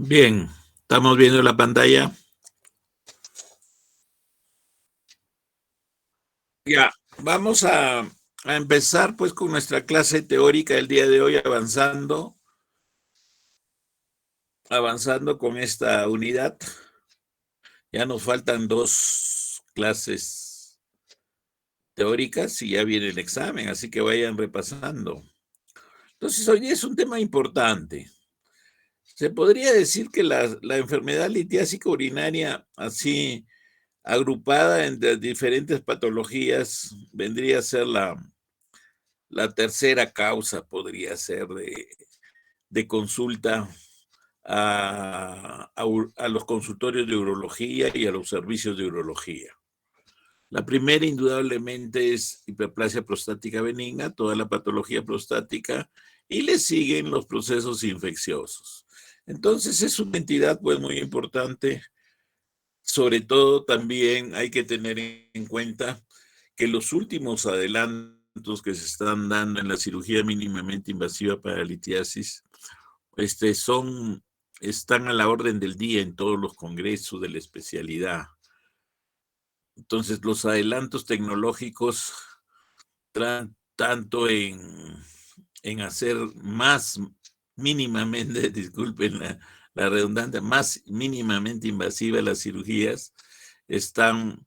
Bien, estamos viendo la pantalla. Ya, vamos a empezar pues con nuestra clase teórica del día de hoy, avanzando con esta unidad. Ya nos faltan 2 clases teóricas y ya viene el examen, así que vayan repasando. Entonces, hoy es un tema importante. Se podría decir que la enfermedad litiásica urinaria, así agrupada en diferentes patologías, vendría a ser la tercera causa, podría ser de consulta a los consultorios de urología y a los servicios de urología. La primera, indudablemente, es hiperplasia prostática benigna, toda la patología prostática, y le siguen los procesos infecciosos. Entonces, es una entidad pues muy importante. Sobre todo, también hay que tener en cuenta que los últimos adelantos que se están dando en la cirugía mínimamente invasiva para litiasis están a la orden del día en todos los congresos de la especialidad. Entonces, los adelantos tecnológicos tanto en hacer más mínimamente, disculpen la redundancia, más mínimamente invasiva las cirugías, están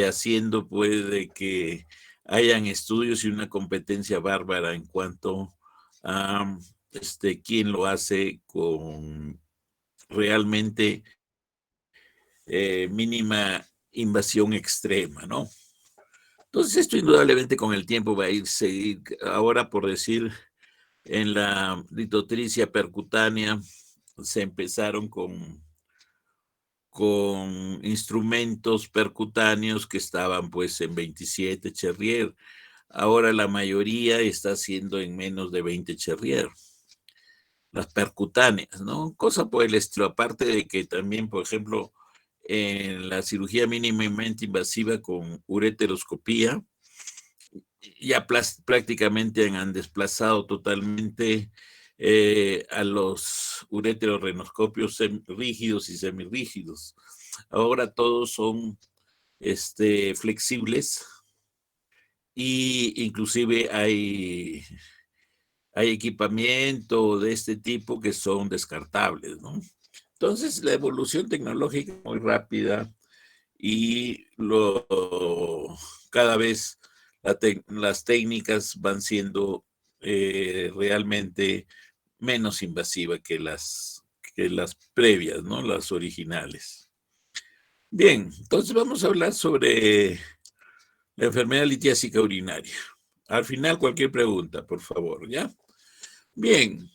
haciendo pues de que hayan estudios y una competencia bárbara en cuanto a quién lo hace con realmente mínima invasión extrema, ¿no? Entonces, esto indudablemente con el tiempo va a ir seguir. Ahora, por decir, en la litotricia percutánea se empezaron con instrumentos percutáneos que estaban pues en 27 Cherrier. Ahora la mayoría está haciendo en menos de 20 Cherrier. Las percutáneas, ¿no? Cosa por el estilo, aparte de que también, por ejemplo, en la cirugía mínimamente invasiva con ureteroscopía, ya prácticamente han desplazado totalmente a los ureterorenoscopios rígidos y semirrígidos. Ahora todos son flexibles y inclusive hay equipamiento de este tipo que son descartables, ¿no? Entonces, la evolución tecnológica es muy rápida y cada vez las técnicas van siendo realmente menos invasivas que las previas, ¿no? Las originales. Bien, entonces vamos a hablar sobre la enfermedad litiásica urinaria. Al final, cualquier pregunta, por favor, ¿ya? Bien,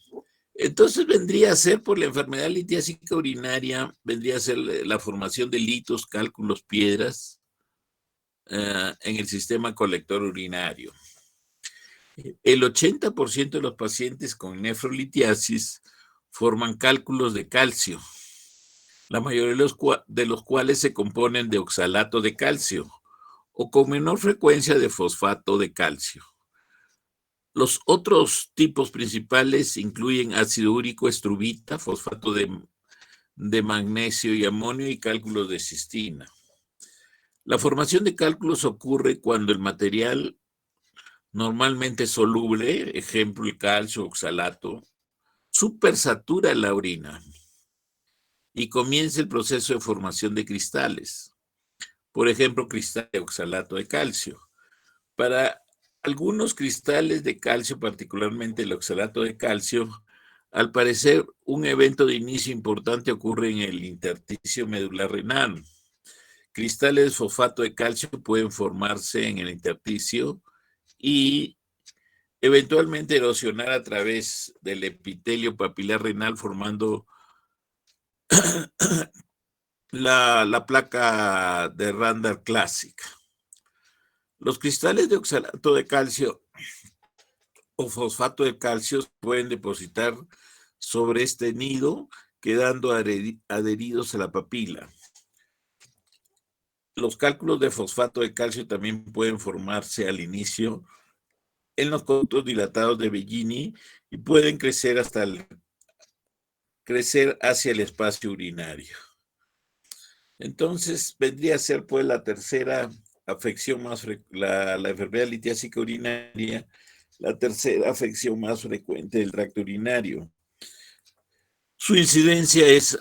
entonces vendría a ser por la enfermedad litiásica urinaria, vendría a ser la formación de litos, cálculos, piedras en el sistema colector urinario. El 80% de los pacientes con nefrolitiasis forman cálculos de calcio, la mayoría de los cuales se componen de oxalato de calcio o con menor frecuencia de fosfato de calcio. Los otros tipos principales incluyen ácido úrico, estrubita, fosfato de magnesio y amonio y cálculos de cistina. La formación de cálculos ocurre cuando el material normalmente soluble, ejemplo el calcio, oxalato, supersatura la orina y comienza el proceso de formación de cristales. Por ejemplo, cristal de oxalato de calcio. Para algunos cristales de calcio, particularmente el oxalato de calcio, al parecer un evento de inicio importante ocurre en el intersticio medular renal. Cristales de fosfato de calcio pueden formarse en el intersticio y eventualmente erosionar a través del epitelio papilar renal formando la placa de Randall Classic. Los cristales de oxalato de calcio o fosfato de calcio pueden depositar sobre este nido, quedando adheridos a la papila. Los cálculos de fosfato de calcio también pueden formarse al inicio en los conductos dilatados de Bellini y pueden crecer hasta crecer hacia el espacio urinario. Entonces, vendría a ser pues la tercera afección más la enfermedad litiásica urinaria, la tercera afección más frecuente del tracto urinario. Su incidencia es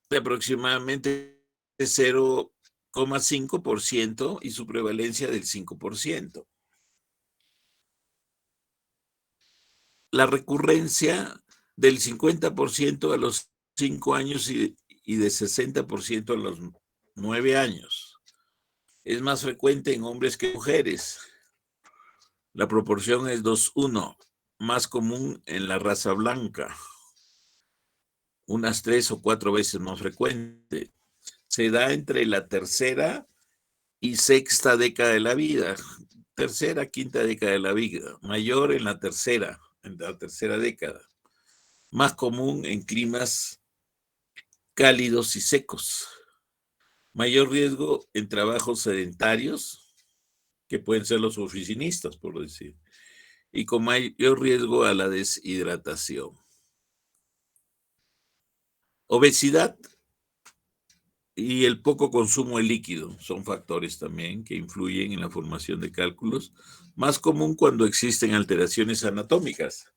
de aproximadamente 0,5% y su prevalencia del 5%. La recurrencia del 50% a los 5 años y de 60% a los 9 años. Es más frecuente en hombres que en mujeres. La proporción es 2:1, más común en la raza blanca, unas 3 o 4 veces más frecuente. Se da entre la tercera y sexta década de la vida, tercera, quinta década de la vida, mayor en la tercera década, más común en climas cálidos y secos, mayor riesgo en trabajos sedentarios, que pueden ser los oficinistas, por decir, y con mayor riesgo a la deshidratación. Obesidad y el poco consumo de líquido son factores también que influyen en la formación de cálculos, más común cuando existen alteraciones anatómicas.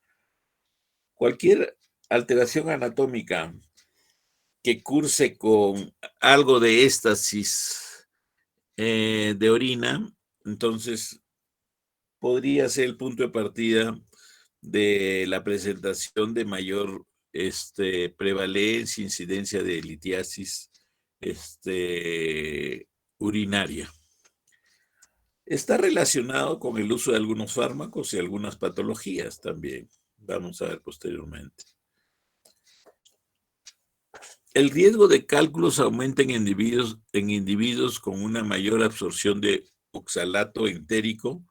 Cualquier alteración anatómica que curse con algo de éstasis de orina, entonces podría ser el punto de partida de la presentación de mayor prevalencia, incidencia de litiasis urinaria. Está relacionado con el uso de algunos fármacos y algunas patologías también. Vamos a ver posteriormente. El riesgo de cálculos aumenta en individuos con una mayor absorción de oxalato entérico,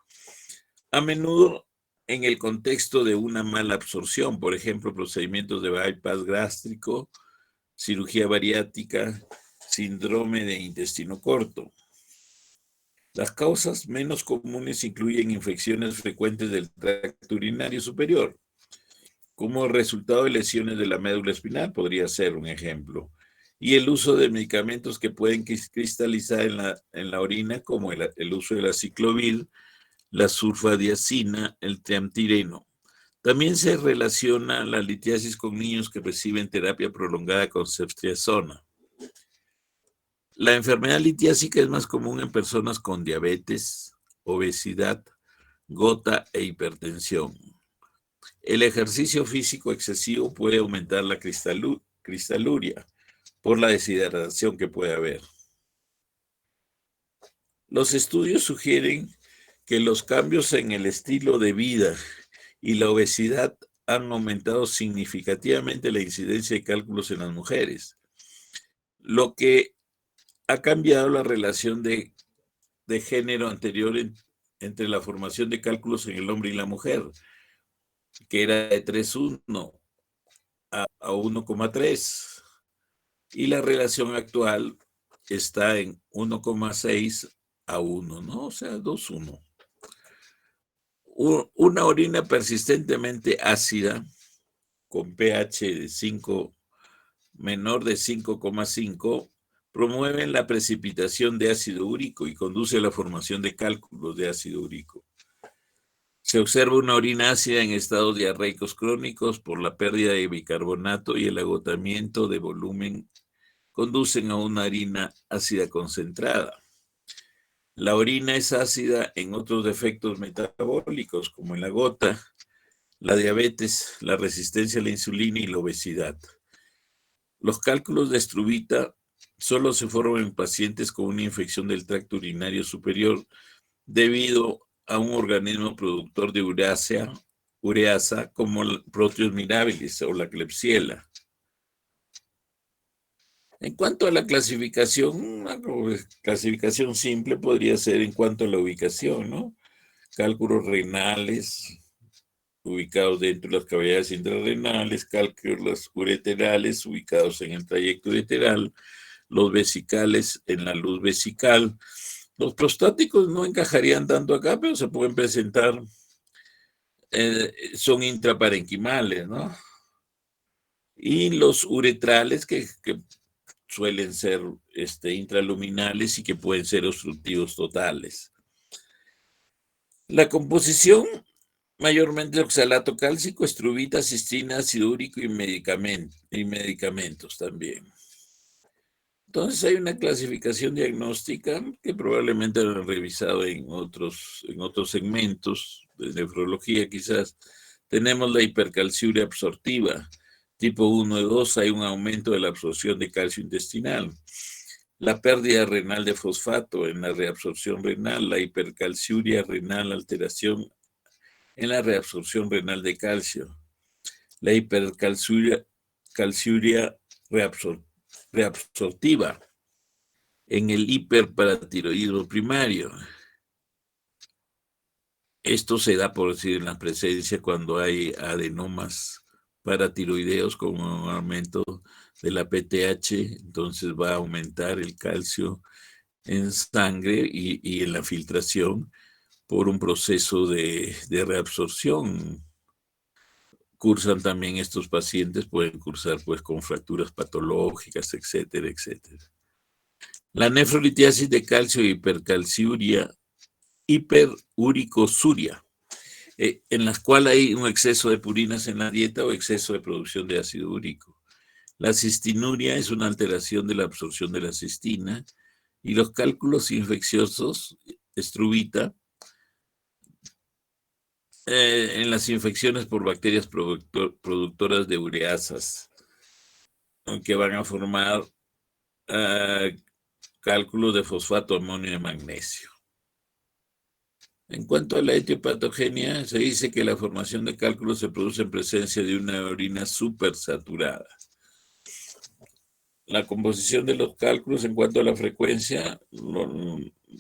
a menudo en el contexto de una mala absorción, por ejemplo, procedimientos de bypass gástrico, cirugía bariátrica, síndrome de intestino corto. Las causas menos comunes incluyen infecciones frecuentes del tracto urinario superior, como resultado de lesiones de la médula espinal, podría ser un ejemplo, y el uso de medicamentos que pueden cristalizar en la orina, como el uso de la ciclovir, la sulfadiazina, el triamtireno. También se relaciona la litiasis con niños que reciben terapia prolongada con ceftriaxona. La enfermedad litiásica es más común en personas con diabetes, obesidad, gota e hipertensión. El ejercicio físico excesivo puede aumentar la cristaluria por la deshidratación que puede haber. Los estudios sugieren que los cambios en el estilo de vida y la obesidad han aumentado significativamente la incidencia de cálculos en las mujeres, lo que ha cambiado la relación de género anterior entre la formación de cálculos en el hombre y la mujer, que era de 3:1 a 1,3, y la relación actual está en 1,6 a 1, ¿no? O sea, 2:1. Una orina persistentemente ácida, con pH de 5, menor de 5,5, promueve la precipitación de ácido úrico y conduce a la formación de cálculos de ácido úrico. Se observa una orina ácida en estados diarreicos crónicos por la pérdida de bicarbonato y el agotamiento de volumen conducen a una orina ácida concentrada. La orina es ácida en otros defectos metabólicos, como en la gota, la diabetes, la resistencia a la insulina y la obesidad. Los cálculos de estruvita solo se forman en pacientes con una infección del tracto urinario superior debido a un organismo productor de ureasa como el Proteus mirabilis o la Klebsiella. En cuanto a la clasificación, una clasificación simple podría ser en cuanto a la ubicación, ¿no? Cálculos renales ubicados dentro de las cavidades intrarrenales, cálculos ureterales ubicados en el trayecto ureteral, los vesicales en la luz vesical. Los prostáticos no encajarían tanto acá, pero se pueden presentar, son intraparenquimales, ¿no? y los uretrales que suelen ser intraluminales y que pueden ser obstructivos totales. La composición, mayormente oxalato cálcico, estruvita, cistina, ácido úrico y medicamentos también. Entonces hay una clasificación diagnóstica que probablemente han revisado en otros segmentos de nefrología quizás. Tenemos la hipercalciuria absortiva. Tipo 1 y 2 hay un aumento de la absorción de calcio intestinal. La pérdida renal de fosfato en la reabsorción renal, la hipercalciuria renal, alteración en la reabsorción renal de calcio. La hipercalciuria reabsortiva en el hiperparatiroidismo primario. Esto se da, por decir, en la presencia cuando hay adenomas paratiroideos con un aumento de la PTH, entonces va a aumentar el calcio en sangre y en la filtración por un proceso de reabsorción. Cursan también estos pacientes, pueden cursar pues con fracturas patológicas, etcétera, etcétera. La nefrolitiasis de calcio y hiperuricosuria, en las cuales hay un exceso de purinas en la dieta o exceso de producción de ácido úrico. La cistinuria es una alteración de la absorción de la cistina y los cálculos infecciosos, estruvita, en las infecciones por bacterias productoras de ureasas, que van a formar cálculos de fosfato, amonio y magnesio. En cuanto a la etiopatogenia, se dice que la formación de cálculos se produce en presencia de una orina supersaturada. La composición de los cálculos en cuanto a la frecuencia,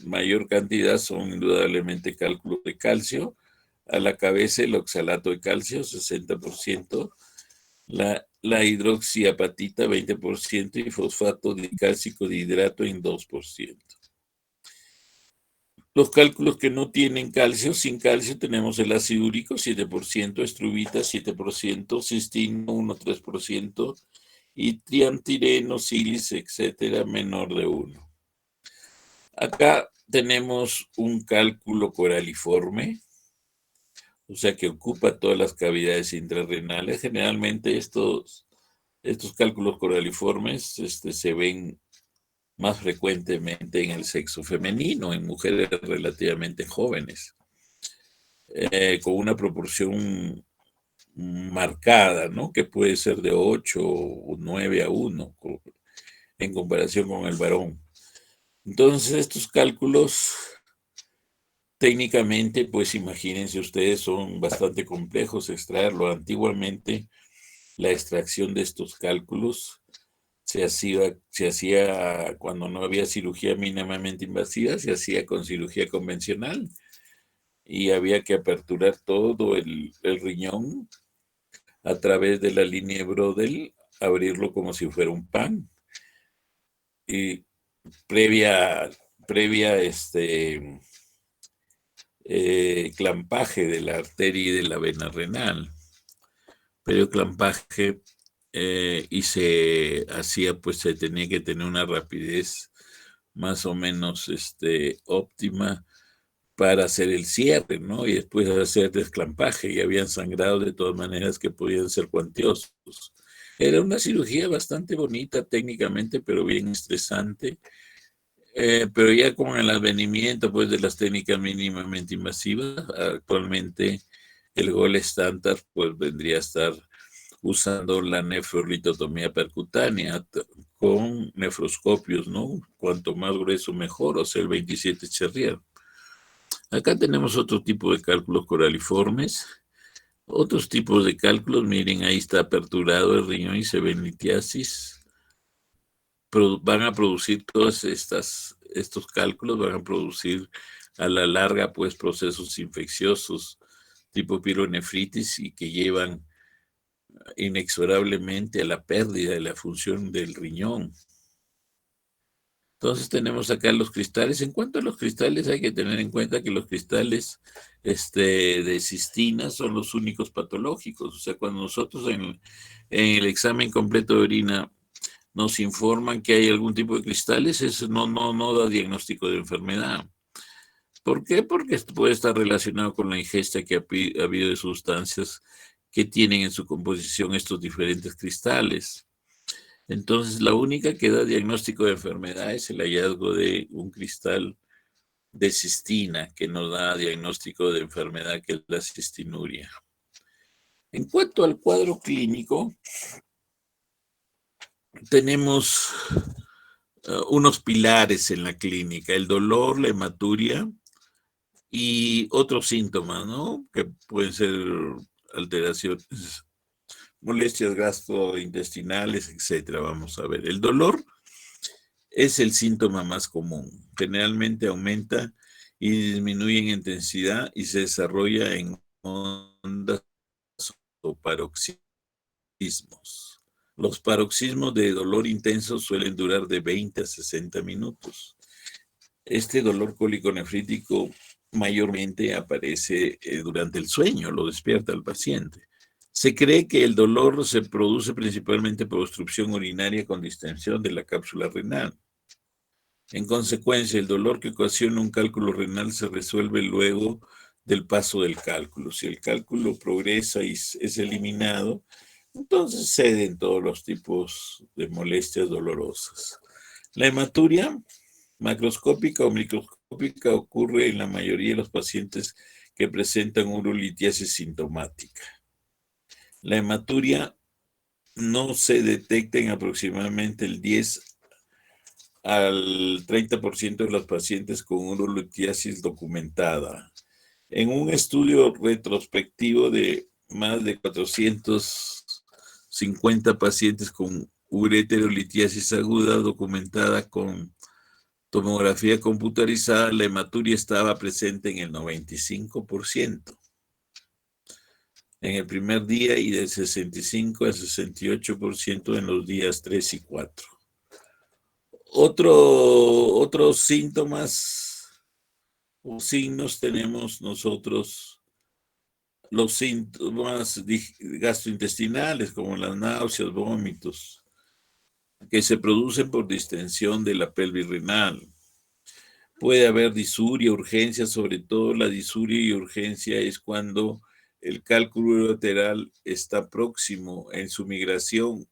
mayor cantidad son indudablemente cálculos de calcio. A la cabeza el oxalato de calcio, 60%, la hidroxiapatita, 20%, y fosfato dicálcico de hidrato en 2%. Los cálculos que no tienen calcio, sin calcio, tenemos el ácido úrico, 7%, estruvita, 7%, cistino, 1,3%, y triantireno, sílice, etcétera, menor de 1. Acá tenemos un cálculo coraliforme, o sea que ocupa todas las cavidades intrarrenales. Generalmente estos cálculos coraliformes se ven más frecuentemente en el sexo femenino, en mujeres relativamente jóvenes, con una proporción marcada, ¿no? Que puede ser de 8 o 9 a 1 en comparación con el varón. Entonces, estos cálculos técnicamente, pues imagínense ustedes, son bastante complejos extraerlo. Antiguamente, la extracción de estos cálculos se hacía cuando no había cirugía mínimamente invasiva, se hacía con cirugía convencional y había que aperturar todo el riñón a través de la línea de Brodel, abrirlo como si fuera un pan. Y previa clampaje de la arteria y de la vena renal. Previo clampaje, y se hacía, pues se tenía que tener una rapidez más o menos óptima para hacer el cierre, ¿no? Y después hacer desclampaje, y habían sangrado de todas maneras que podían ser cuantiosos. Era una cirugía bastante bonita técnicamente, pero bien estresante. Pero ya con el advenimiento pues, de las técnicas mínimamente invasivas, actualmente el gol estándar pues, vendría a estar usando la nefrolitotomía percutánea con nefroscopios, ¿no? Cuanto más grueso mejor, o sea, el 27 Cherrier. Acá tenemos otro tipo de cálculos coraliformes, otros tipos de cálculos. Miren, ahí está aperturado el riñón y se ve litiasis. Van a producir todos estos cálculos, van a producir a la larga pues procesos infecciosos tipo pielonefritis y que llevan inexorablemente a la pérdida de la función del riñón. Entonces tenemos acá los cristales. En cuanto a los cristales, hay que tener en cuenta que los cristales de cistina son los únicos patológicos. O sea, cuando nosotros en el examen completo de orina nos informan que hay algún tipo de cristales, eso no da diagnóstico de enfermedad. ¿Por qué? Porque esto puede estar relacionado con la ingesta que ha habido de sustancias que tienen en su composición estos diferentes cristales. Entonces, la única que da diagnóstico de enfermedad es el hallazgo de un cristal de cistina, que nos da diagnóstico de enfermedad, que es la cistinuria. En cuanto al cuadro clínico, tenemos unos pilares en la clínica: el dolor, la hematuria y otros síntomas, ¿no? Que pueden ser alteraciones, molestias gastrointestinales, etcétera. Vamos a ver. El dolor es el síntoma más común. Generalmente aumenta y disminuye en intensidad y se desarrolla en ondas o paroxismos. Los paroxismos de dolor intenso suelen durar de 20 a 60 minutos. Este dolor cólico-nefrítico mayormente aparece durante el sueño, lo despierta al paciente. Se cree que el dolor se produce principalmente por obstrucción urinaria con distensión de la cápsula renal. En consecuencia, el dolor que ocasiona un cálculo renal se resuelve luego del paso del cálculo. Si el cálculo progresa y es eliminado, entonces ceden todos los tipos de molestias dolorosas. La hematuria macroscópica o microscópica ocurre en la mayoría de los pacientes que presentan urolitiasis sintomática. La hematuria no se detecta en aproximadamente el 10 al 30% de los pacientes con urolitiasis documentada. En un estudio retrospectivo de más de 450 pacientes con ureterolitiasis aguda documentada con tomografía computarizada, la hematuria estaba presente en el 95% en el primer día y del 65 al 68% en los días 3 y 4. Otros síntomas o signos tenemos nosotros, los síntomas gastrointestinales como las náuseas, vómitos, que se producen por distensión de la pelvis renal. Puede haber disuria, urgencia, sobre todo la disuria y urgencia es cuando el cálculo ureteral está próximo en su migración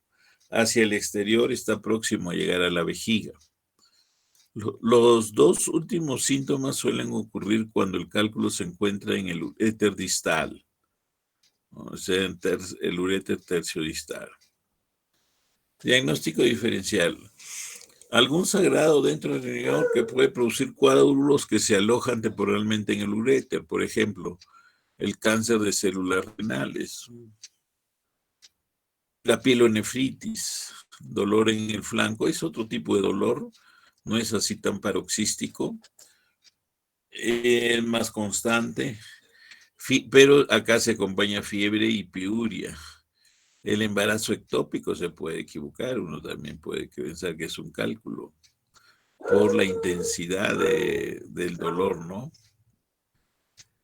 hacia el exterior, está próximo a llegar a la vejiga. Los dos últimos síntomas suelen ocurrir cuando el cálculo se encuentra en el uréter distal, o sea, el uréter terciodistal. Diagnóstico diferencial. Algún sangrado dentro del riñón que puede producir coágulos que se alojan temporalmente en el uréter, por ejemplo, el cáncer de células renales. La pielonefritis, dolor en el flanco, es otro tipo de dolor, no es así tan paroxístico, es más constante, pero acá se acompaña fiebre y piuria. El embarazo ectópico se puede equivocar, uno también puede pensar que es un cálculo por la intensidad del dolor, ¿no?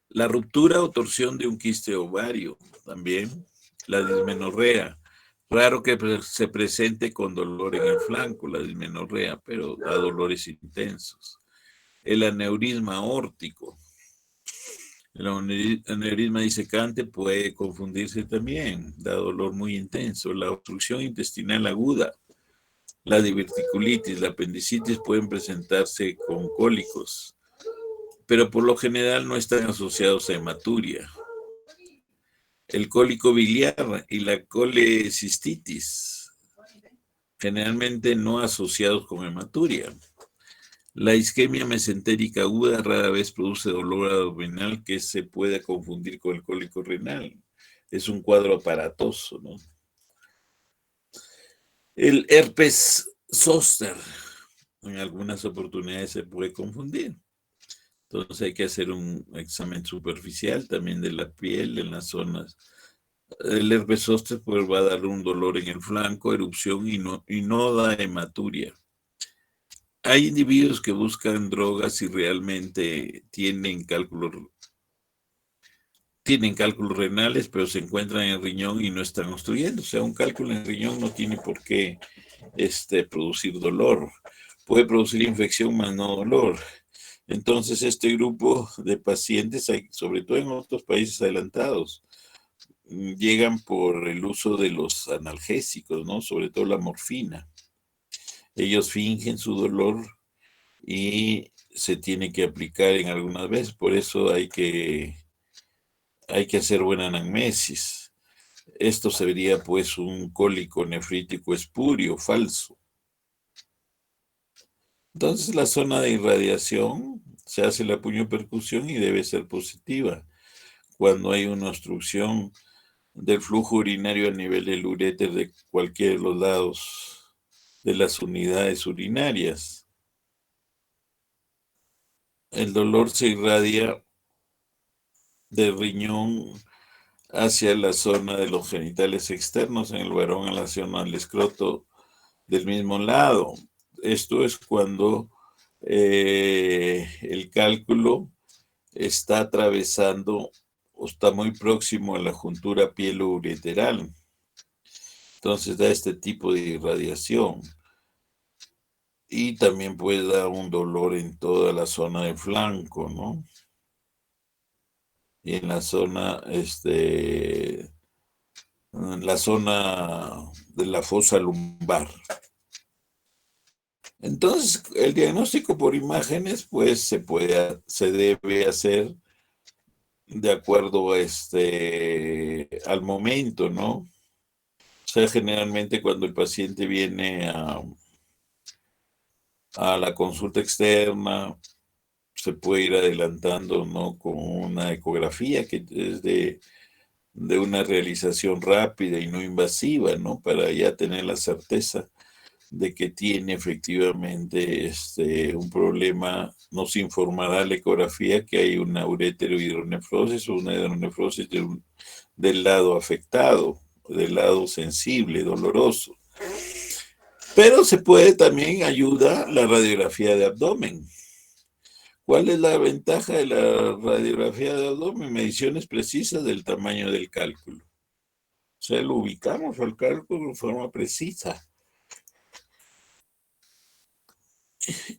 La ruptura o torsión de un quiste ovario, también. La dismenorrea, raro que se presente con dolor en el flanco, la dismenorrea, pero da dolores intensos. El aneurisma aórtico. El aneurisma disecante puede confundirse también, da dolor muy intenso. La obstrucción intestinal aguda, la diverticulitis, la apendicitis pueden presentarse con cólicos, pero por lo general no están asociados a hematuria. El cólico biliar y la colecistitis, generalmente no asociados con hematuria. La isquemia mesentérica aguda rara vez produce dolor abdominal que se puede confundir con el cólico renal. Es un cuadro aparatoso, ¿no? El herpes zóster, en algunas oportunidades se puede confundir. Entonces hay que hacer un examen superficial también de la piel en las zonas. El herpes zóster pues, va a dar un dolor en el flanco, erupción y no da hematuria. Hay individuos que buscan drogas y realmente tienen cálculos renales, pero se encuentran en el riñón y no están obstruyendo. O sea, un cálculo en el riñón no tiene por qué producir dolor. Puede producir infección, más no dolor. Entonces, este grupo de pacientes, sobre todo en otros países adelantados, llegan por el uso de los analgésicos, ¿no? Sobre todo la morfina. Ellos fingen su dolor y se tiene que aplicar en algunas veces. Por eso hay que hacer buena anamnesis. Esto sería pues un cólico nefrítico espurio, falso. Entonces la zona de irradiación se hace la puñopercusión y debe ser positiva. Cuando hay una obstrucción del flujo urinario a nivel del uréter de cualquiera de los lados de las unidades urinarias, el dolor se irradia del riñón hacia la zona de los genitales externos, en el varón a la zona del escroto del mismo lado. Esto es cuando el cálculo está atravesando o está muy próximo a la juntura pielo-ureteral. Entonces da este tipo de irradiación. Y también puede dar un dolor en toda la zona del flanco, ¿no? Y en la zona de la fosa lumbar. Entonces, el diagnóstico por imágenes, pues se debe hacer de acuerdo al momento, ¿no? O sea, generalmente cuando el paciente viene a la consulta externa, se puede ir adelantando, ¿no? Con una ecografía que es de una realización rápida y no invasiva, ¿no? Para ya tener la certeza de que tiene efectivamente un problema. Nos informará la ecografía que hay una ureterohidronefrosis o una hidronefrosis del lado afectado, del lado sensible, doloroso. Pero se puede también ayudar la radiografía de abdomen. ¿Cuál es la ventaja de la radiografía de abdomen? Mediciones precisas del tamaño del cálculo. O sea, lo ubicamos al cálculo de forma precisa.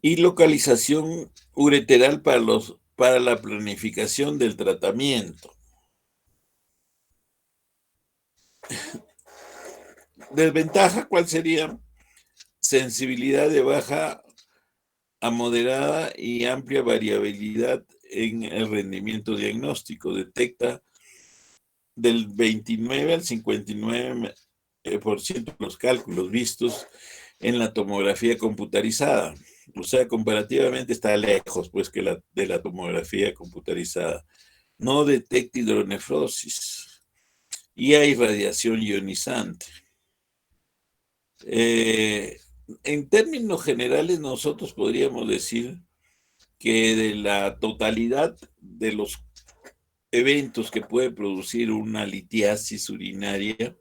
Y localización ureteral para la planificación del tratamiento. Desventaja, ¿cuál sería? Sensibilidad de baja a moderada y amplia variabilidad en el rendimiento diagnóstico. Detecta del 29 al 59% de los cálculos vistos en la tomografía computarizada. O sea, comparativamente está lejos pues que de la tomografía computarizada. No detecta hidronefrosis y hay radiación ionizante. En términos generales, nosotros podríamos decir que de la totalidad de los eventos que puede producir una litiasis urinaria,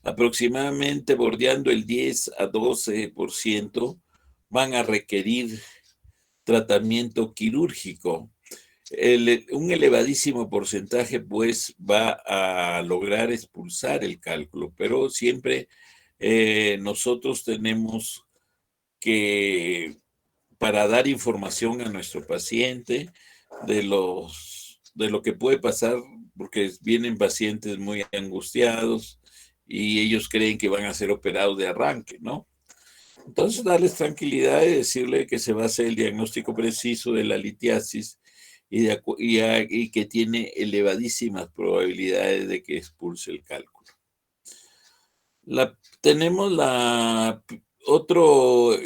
aproximadamente bordeando el 10 a 12% van a requerir tratamiento quirúrgico. Un elevadísimo porcentaje pues va a lograr expulsar el cálculo, pero siempre nosotros tenemos que, para dar información a nuestro paciente de lo que puede pasar, porque vienen pacientes muy angustiados y ellos creen que van a ser operados de arranque, ¿no? Entonces, darles tranquilidad y decirle que se va a hacer el diagnóstico preciso de la litiasis y que tiene elevadísimas probabilidades de que expulse el cálculo. Tenemos otro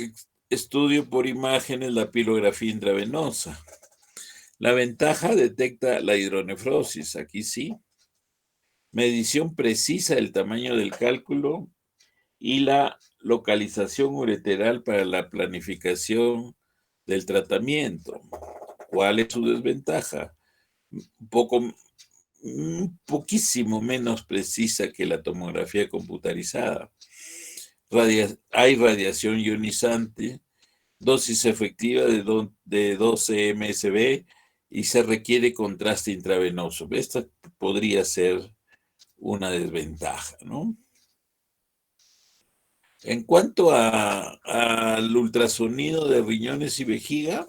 estudio por imágenes, la pilografía intravenosa. La ventaja detecta la hidronefrosis, aquí sí. Medición precisa del tamaño del cálculo y la localización ureteral para la planificación del tratamiento. ¿Cuál es su desventaja? Poquísimo menos precisa que la tomografía computarizada. Hay radiación ionizante dosis efectiva de 12 mSv y se requiere contraste intravenoso. Esta podría ser una desventaja, ¿no? En cuanto al ultrasonido de riñones y vejiga,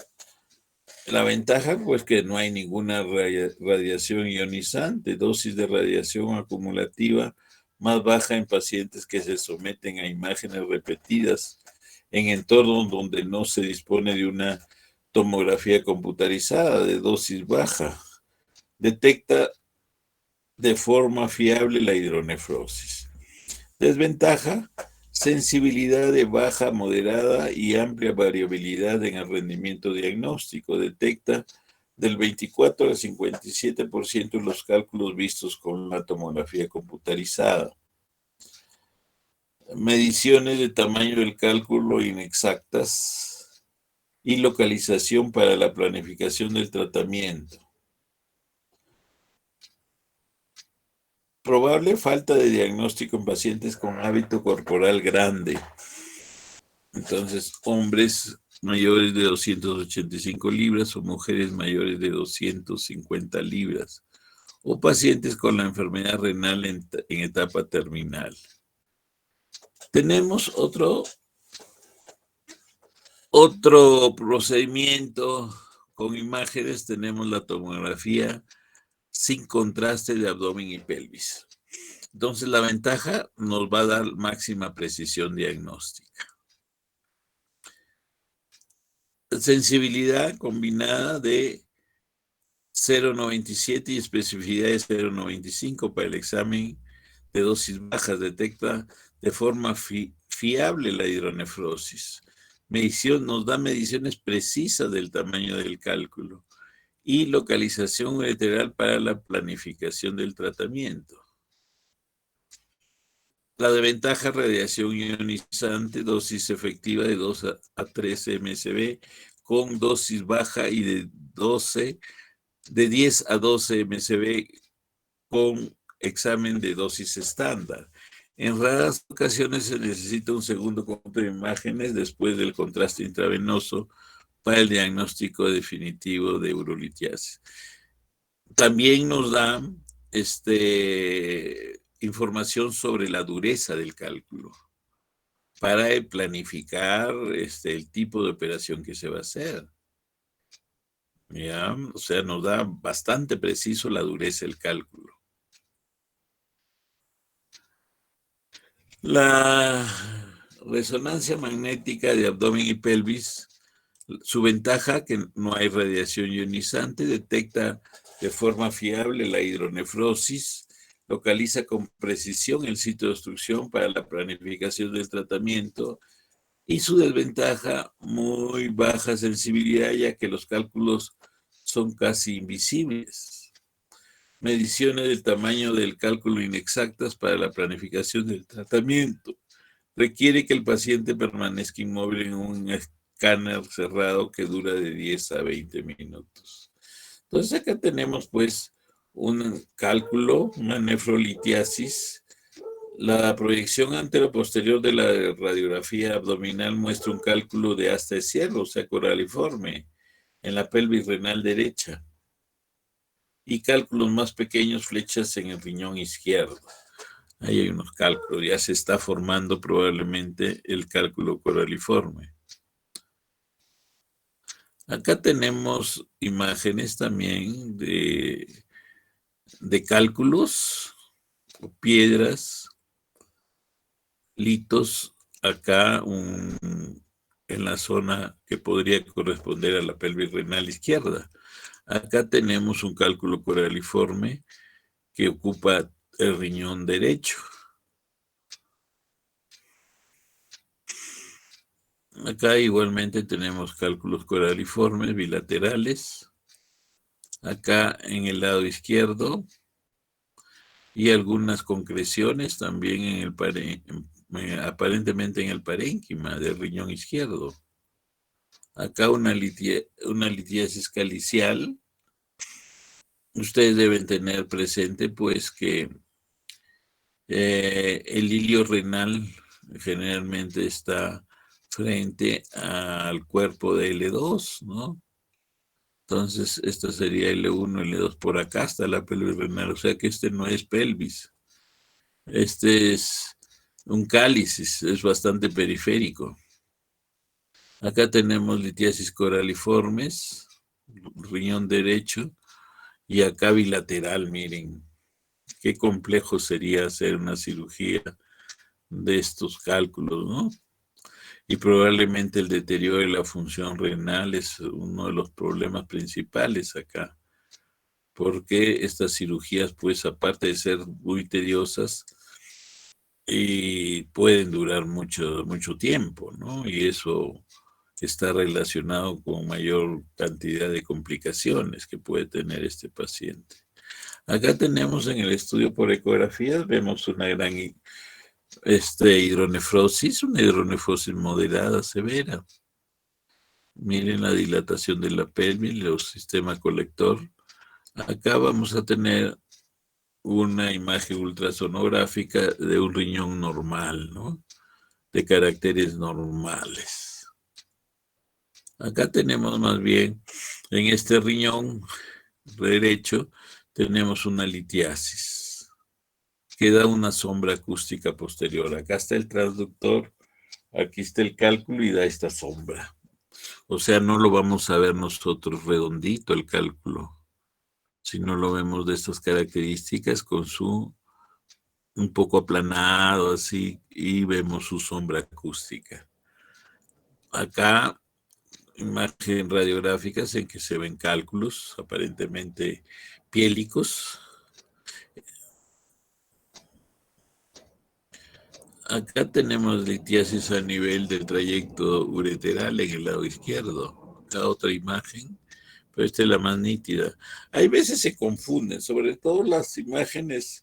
la ventaja, pues, que no hay ninguna radiación ionizante, dosis de radiación acumulativa más baja en pacientes que se someten a imágenes repetidas en entornos donde no se dispone de una tomografía computarizada de dosis baja. Detecta de forma fiable la hidronefrosis. Desventaja: sensibilidad de baja, moderada y amplia variabilidad en el rendimiento diagnóstico. Detecta del 24 al 57% de los cálculos vistos con la tomografía computarizada. Mediciones de tamaño del cálculo inexactas y localización para la planificación del tratamiento. Probable falta de diagnóstico en pacientes con hábito corporal grande. Entonces, hombres mayores de 285 libras o mujeres mayores de 250 libras o pacientes con la enfermedad renal en etapa terminal. Tenemos otro procedimiento con imágenes. Tenemos la tomografía sin contraste de abdomen y pelvis. Entonces, la ventaja nos va a dar máxima precisión diagnóstica. Sensibilidad combinada de 0,97 y especificidad de 0,95 para el examen de dosis bajas. Detecta de forma fiable la hidronefrosis. Nos da mediciones precisas del tamaño del cálculo y localización ureteral para la planificación del tratamiento. La desventaja: radiación ionizante, dosis efectiva de 2 a 13 mSv con dosis baja y de 10 a 12 mSv con examen de dosis estándar. En raras ocasiones se necesita un segundo conjunto de imágenes después del contraste intravenoso para el diagnóstico definitivo de urolitiasis. También nos da información sobre la dureza del cálculo para planificar el tipo de operación que se va a hacer. ¿Ya? O sea, nos da bastante preciso la dureza del cálculo. La resonancia magnética de abdomen y pelvis, su ventaja: que no hay radiación ionizante, detecta de forma fiable la hidronefrosis, localiza con precisión el sitio de obstrucción para la planificación del tratamiento, y su desventaja: muy baja sensibilidad, ya que los cálculos son casi invisibles. Mediciones del tamaño del cálculo inexactas para la planificación del tratamiento. Requiere que el paciente permanezca inmóvil en un escáner cerrado que dura de 10 a 20 minutos. Entonces acá tenemos pues un cálculo, una nefrolitiasis. La proyección antero-posterior de la radiografía abdominal muestra un cálculo de asta de cierre, o sea, coraliforme, en la pelvis renal derecha, y cálculos más pequeños, flechas en el riñón izquierdo. Ahí hay unos cálculos, ya se está formando probablemente el cálculo coraliforme. Acá tenemos imágenes también de cálculos, piedras, litos, acá en la zona que podría corresponder a la pelvis renal izquierda. Acá tenemos un cálculo coraliforme que ocupa el riñón derecho. Acá igualmente tenemos cálculos coraliformes bilaterales. Acá en el lado izquierdo, y algunas concreciones también en el aparentemente en el parénquima del riñón izquierdo. Acá una litiasis calicial. Ustedes deben tener presente pues que el hilio renal generalmente está frente al cuerpo de L2, ¿no? Entonces, esto sería L1, L2. Por acá está la pelvis renal, o sea que este no es pelvis. Este es un cáliz, es bastante periférico. Acá tenemos litiasis coraliformes, riñón derecho, y acá bilateral, miren. Qué complejo sería hacer una cirugía de estos cálculos, ¿no? Y probablemente el deterioro de la función renal es uno de los problemas principales acá, porque estas cirugías, pues aparte de ser muy tediosas, y pueden durar mucho, mucho tiempo, ¿no? Y eso está relacionado con mayor cantidad de complicaciones que puede tener este paciente. Acá tenemos en el estudio por ecografías, vemos una gran hidronefrosis, una hidronefrosis moderada, severa. Miren la dilatación de la pelvis, el sistema colector. Acá vamos a tener una imagen ultrasonográfica de un riñón normal, ¿no? De caracteres normales. Acá tenemos más bien, en este riñón derecho, tenemos una litiasis que da una sombra acústica posterior. Acá está el transductor, aquí está el cálculo y da esta sombra. O sea, no lo vamos a ver nosotros redondito el cálculo, sino lo vemos de estas características con su un poco aplanado así y vemos su sombra acústica. Acá imagen radiográficas en que se ven cálculos aparentemente piélicos. Acá tenemos litiasis a nivel del trayecto ureteral en el lado izquierdo. La otra imagen, pero esta es la más nítida. Hay veces se confunden, sobre todo las imágenes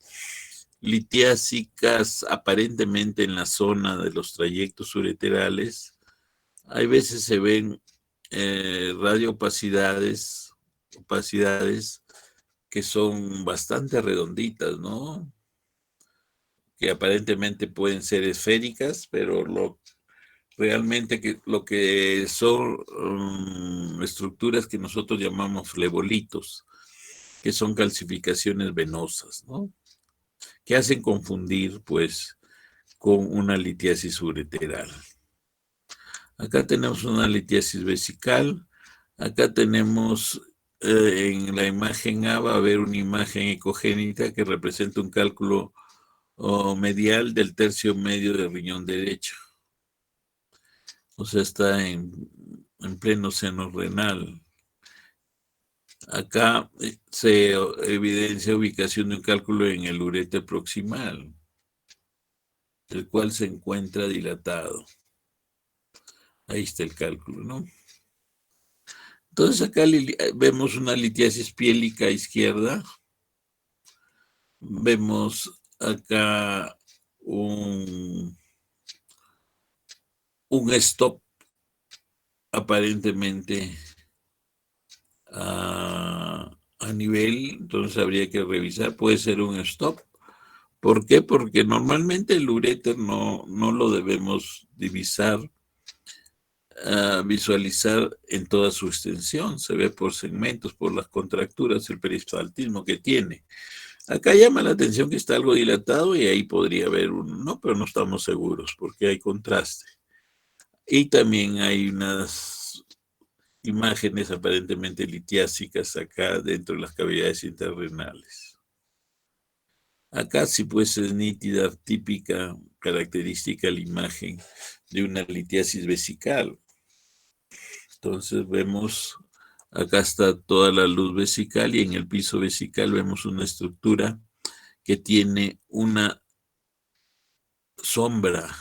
litiásicas aparentemente en la zona de los trayectos ureterales. Hay veces se ven radioopacidades, opacidades que son bastante redonditas, ¿no? Que aparentemente pueden ser esféricas, pero realmente lo que son estructuras que nosotros llamamos flebolitos, que son calcificaciones venosas, ¿no? Que hacen confundir, pues, con una litiasis ureteral. Acá tenemos una litiasis vesical. Acá tenemos en la imagen A va a haber una imagen ecogénita que representa un cálculo medial del tercio medio del riñón derecho. O sea, está en pleno seno renal. Acá se evidencia ubicación de un cálculo en el ureter proximal, el cual se encuentra dilatado. Ahí está el cálculo, ¿no? Entonces acá vemos una litiasis piélica izquierda. Vemos acá un stop aparentemente a nivel, entonces habría que revisar, puede ser un stop. ¿Por qué? Porque normalmente el uréter no lo debemos divisar, visualizar en toda su extensión, se ve por segmentos, por las contracturas, el peristaltismo que tiene. Acá llama la atención que está algo dilatado y ahí podría haber no, pero no estamos seguros porque hay contraste. Y también hay unas imágenes aparentemente litiásicas acá dentro de las cavidades interrenales. Acá sí pues es nítida, típica, característica la imagen de una litiasis vesical. Entonces vemos, acá está toda la luz vesical y en el piso vesical vemos una estructura que tiene una sombra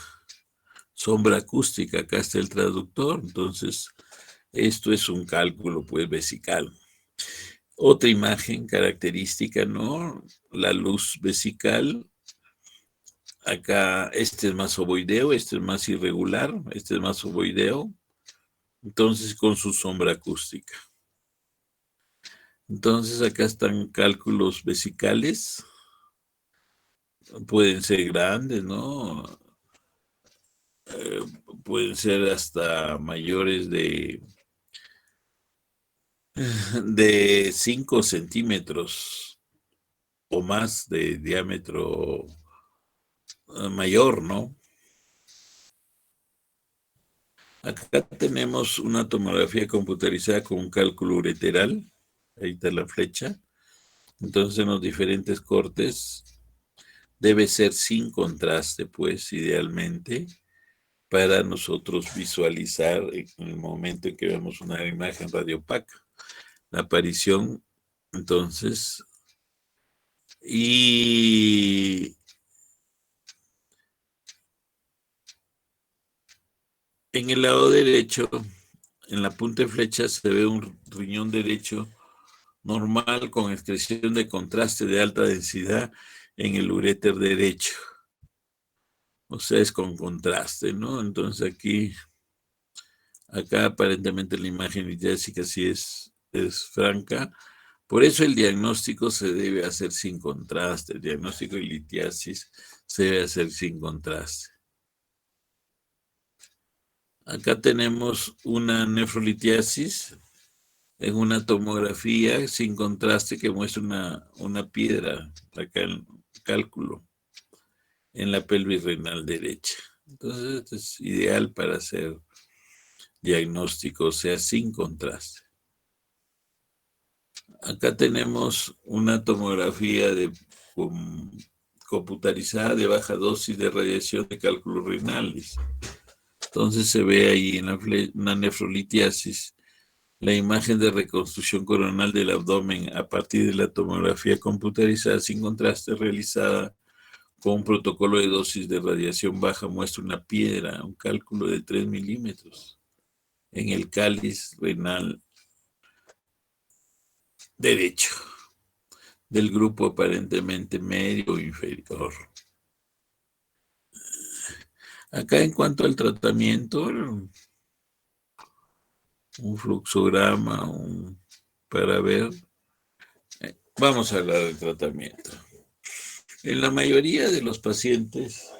acústica. Acá está el traductor, entonces esto es un cálculo pues vesical. Otra imagen característica, ¿no? La luz vesical. Acá este es más ovoideo, este es más irregular, este es más ovoideo. Entonces con su sombra acústica. Entonces acá están cálculos vesicales. Pueden ser grandes, ¿no? pueden ser hasta mayores de 5 centímetros o más de diámetro mayor, ¿no? Acá tenemos una tomografía computarizada con un cálculo ureteral. Ahí está la flecha. Entonces, en los diferentes cortes debe ser sin contraste, pues, idealmente, para nosotros visualizar en el momento en que vemos una imagen radiopaca. La aparición, entonces, y en el lado derecho, en la punta de flecha, se ve un riñón derecho normal con excreción de contraste de alta densidad en el uréter derecho. O sea, es con contraste, ¿no? Entonces acá aparentemente la imagen litiásica sí es franca. Por eso el diagnóstico se debe hacer sin contraste. El diagnóstico de litiasis se debe hacer sin contraste. Acá tenemos una nefrolitiasis en una tomografía sin contraste que muestra una piedra, acá en cálculo, en la pelvis renal derecha. Entonces, esto es ideal para hacer diagnóstico, o sea, sin contraste. Acá tenemos una tomografía computarizada de baja dosis de radiación de cálculos renales. Entonces se ve ahí en una nefrolitiasis la imagen de reconstrucción coronal del abdomen a partir de la tomografía computarizada sin contraste realizada con un protocolo de dosis de radiación baja muestra una piedra, un cálculo de 3 milímetros en el cáliz renal derecho del grupo aparentemente medio o inferior. Acá en cuanto al tratamiento, un fluxograma, para ver, vamos a hablar del tratamiento. En la mayoría de los pacientes,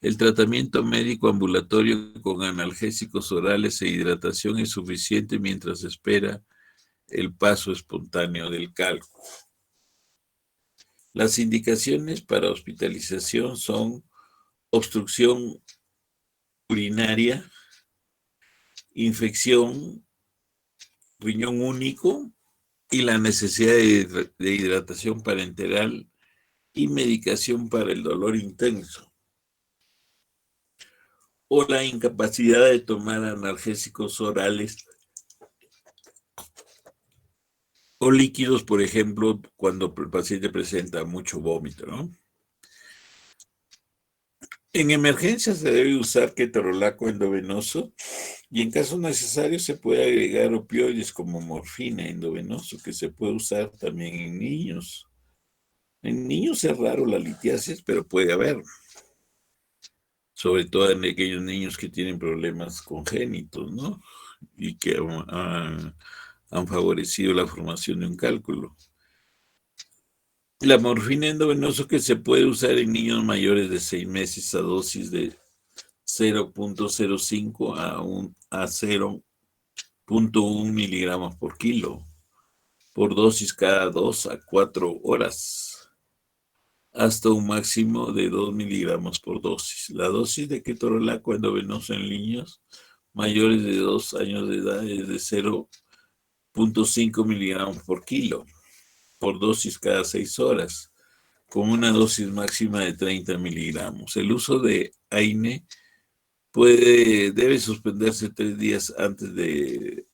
el tratamiento médico ambulatorio con analgésicos orales e hidratación es suficiente mientras espera el paso espontáneo del cálculo. Las indicaciones para hospitalización son obstrucción urinaria, infección, riñón único y la necesidad de hidratación parenteral y medicación para el dolor intenso, o la incapacidad de tomar analgésicos orales o líquidos, por ejemplo, cuando el paciente presenta mucho vómito, ¿no? En emergencia se debe usar ketorolaco endovenoso y en caso necesario se puede agregar opioides como morfina endovenoso, que se puede usar también en niños. En niños es raro la litiasis, pero puede haber, sobre todo en aquellos niños que tienen problemas congénitos, ¿no? Y que han favorecido la formación de un cálculo. La morfina endovenoso que se puede usar en niños mayores de 6 meses a dosis de 0.05 a 0.1 miligramos por kilo, por dosis cada 2 a 4 horas, hasta un máximo de 2 miligramos por dosis. La dosis de ketorolaco endovenoso en niños mayores de 2 años de edad es de 0.5 miligramos por kilo, por dosis cada 6 horas, con una dosis máxima de 30 miligramos. El uso de AINE debe suspenderse 3 días antes de